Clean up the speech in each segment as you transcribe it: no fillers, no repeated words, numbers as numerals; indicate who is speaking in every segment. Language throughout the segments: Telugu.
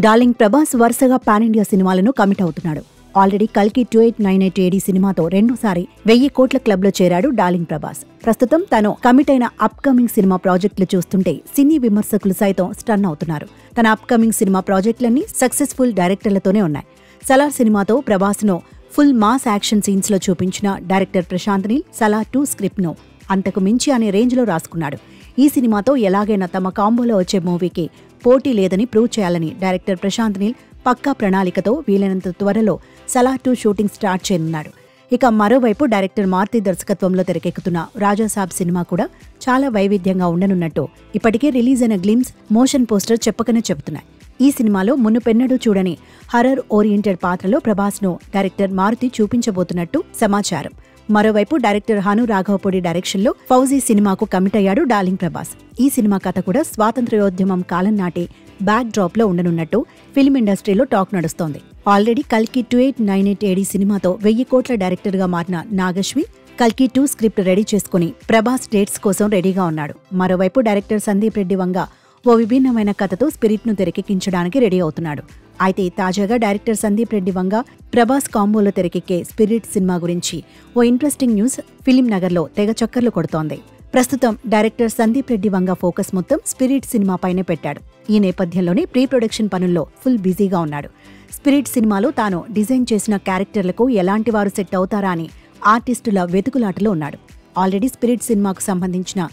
Speaker 1: డార్లింగ్ ప్రభాస్ వరుసగా పాన్ ఇండియా సినిమాలను కమిట్ అవుతున్నాడు. ఆల్రెడీ కల్కి 2898 AD సినిమాతో రెండోసారి 1000 కోట్ల క్లబ్ లో చేరాడు డార్లింగ్ ప్రభాస్. ప్రస్తుతం తను కమిట్ అయిన అప్కమింగ్ సినిమా ప్రాజెక్టులు చూస్తుంటే సినీ విమర్శకులు సైతం స్టన్ అవుతున్నారు. తన అప్కమింగ్ సినిమా ప్రాజెక్టులన్నీ సక్సెస్ఫుల్ డైరెక్టర్లతోనే ఉన్నాయి. సలార్ సినిమాతో ప్రభాస్ ను ఫుల్ మాస్ యాక్షన్ సీన్స్ లో చూపించిన డైరెక్టర్ ప్రశాంత్ నీల్ సలార్ 2 స్క్రిప్ట్ ను అంతకు మించి అనే రేంజ్ లో రాసుకున్నాడు. ఈ సినిమాతో ఎలాగైనా తమ కాంబోలో వచ్చే మూవీకి పోటీ లేదని ప్రూవ్ చేయాలని డైరెక్టర్ ప్రశాంత్ నీల్ పక్కా ప్రణాళికతో వీలైనంత త్వరలో సలార్ 2 షూటింగ్ స్టార్ట్ చేయనున్నాడు. ఇక మరోవైపు డైరెక్టర్ మారుతి దర్శకత్వంలో తెరకెక్కుతున్న రాజాసాబ్ సినిమా కూడా చాలా వైవిధ్యంగా ఉండనున్నట్టు ఇప్పటికే రిలీజ్ అయిన గ్లిమ్స్, మోషన్ పోస్టర్ చెప్పకనే చెబుతున్నాయి. ఈ సినిమాలో మునుపెన్నడూ చూడని హర్రర్ ఓరియంటెడ్ పాత్రలో ప్రభాస్ ను డైరెక్టర్ మారుతి చూపించబోతున్నట్టు సమాచారం. మరోవైపు డైరెక్టర్ హను రాఘవపూడి డైరెక్షన్ లో ఫౌజీ సినిమాకు కమిట్ అయ్యాడు డార్లింగ్ ప్రభాస్. ఈ సినిమా కథ కూడా స్వాతంత్ర్యోద్యమం కాలం నాటి బ్యాక్ డ్రాప్ లో ఉండనున్నట్టు ఫిల్మ్ ఇండస్ట్రీలో టాక్ నడుస్తోంది. ఆల్రెడీ కల్కి 2898 AD సినిమాతో 1000 కోట్ల డైరెక్టర్ గా మారిన నాగశ్విన్ కల్కి 2 స్క్రిప్ట్ రెడీ చేసుకుని ప్రభాస్ డేట్స్ కోసం రెడీగా ఉన్నాడు. మరోవైపు డైరెక్టర్ సందీప్ రెడ్డి వంగ ఓ విభిన్నమైన కథతో స్పిరిట్ ను తెరకెక్కించడానికి రెడీ అవుతున్నాడు. అయితే తాజాగా director Sandeep Reddy Vanga Prabhas కాంబోలో తెరకెక్కే spirit cinema గురించి ఓ ఇంట్రెస్టింగ్ న్యూస్ ఫిలిం నగర్ లో తెగ చక్కర్లు కొడుతోంది. ప్రస్తుతం డైరెక్టర్ సందీప్ రెడ్డి వంగ ఫోకస్ మొత్తం స్పిరిట్ సినిమా పైనే పెట్టాడు. ఈ నేపథ్యంలోనే ప్రీ ప్రొడక్షన్ పనుల్లో ఫుల్ బిజీగా ఉన్నాడు. స్పిరిట్ సినిమాలో తాను డిజైన్ చేసిన క్యారెక్టర్లకు ఎలాంటి వారు సెట్ అవుతారా అని ఆర్టిస్టుల వెతుకులాటలో ఉన్నాడు. ఆల్రెడీ స్పిరిట్ సినిమాకు సంబంధించిన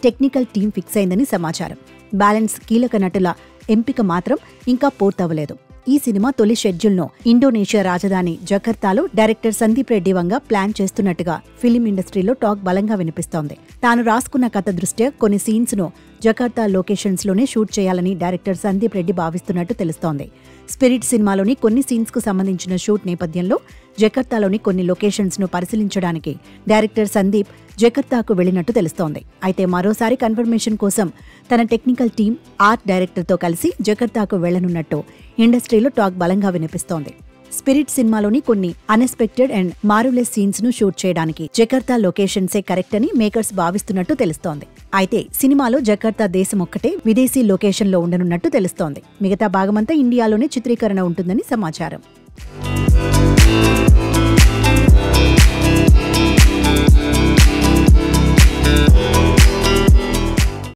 Speaker 1: టెక్నికల్ టీం ఫిక్స్ అయిందని సమాచారం. బ్యాలెన్స్ కీలక నటుల ఎంపిక మాత్రం ఇంకా పూర్తవలేదు. ఈ సినిమా తొలి షెడ్యూల్ ను ఇండోనేషియా రాజధాని జకర్తాలో డైరెక్టర్ సందీప్ రెడ్డి వంగ ప్లాన్ చేస్తున్నట్టుగా ఫిలిం ఇండస్ట్రీలో టాక్ బలంగా వినిపిస్తోంది. తాను రాసుకున్న కథ దృష్ట్యా కొన్ని సీన్స్ ను జకర్తా లొకేషన్స్ లోనే షూట్ చేయాలని డైరెక్టర్ సందీప్ రెడ్డి భావిస్తున్నట్టు తెలుస్తోంది. స్పిరిట్ సినిమాలోని కొన్ని సీన్స్ కు సంబంధించిన షూట్ నేపథ్యంలో జకర్తాలోని కొన్ని లొకేషన్స్ ను పరిశీలించడానికి డైరెక్టర్ సందీప్ జకర్తాకు వెళ్లినట్టు తెలుస్తోంది. అయితే మరోసారి కన్ఫర్మేషన్ కోసం తన టెక్నికల్ టీం ఆర్ట్ డైరెక్టర్ తో కలిసి జకర్తాకు వెళ్లనున్నట్టు ఇండస్ట్రీలో టాక్ బలంగా వినిపిస్తోంది. స్పిరిట్ సినిమాలోని కొన్ని అన్ఎక్స్పెక్టెడ్ అండ్ మారులెస్ సీన్స్ ను షూట్ చేయడానికి జకర్తా లొకేషన్సే కరెక్ట్ అని మేకర్స్ భావిస్తున్నట్టు తెలుస్తోంది. అయితే సినిమాలో జకర్తా దేశం ఒక్కటే విదేశీ లొకేషన్ లో ఉండనున్నట్టు తెలుస్తోంది. మిగతా భాగమంతా ఇండియాలోనే చిత్రీకరణ ఉంటుందని సమాచారం.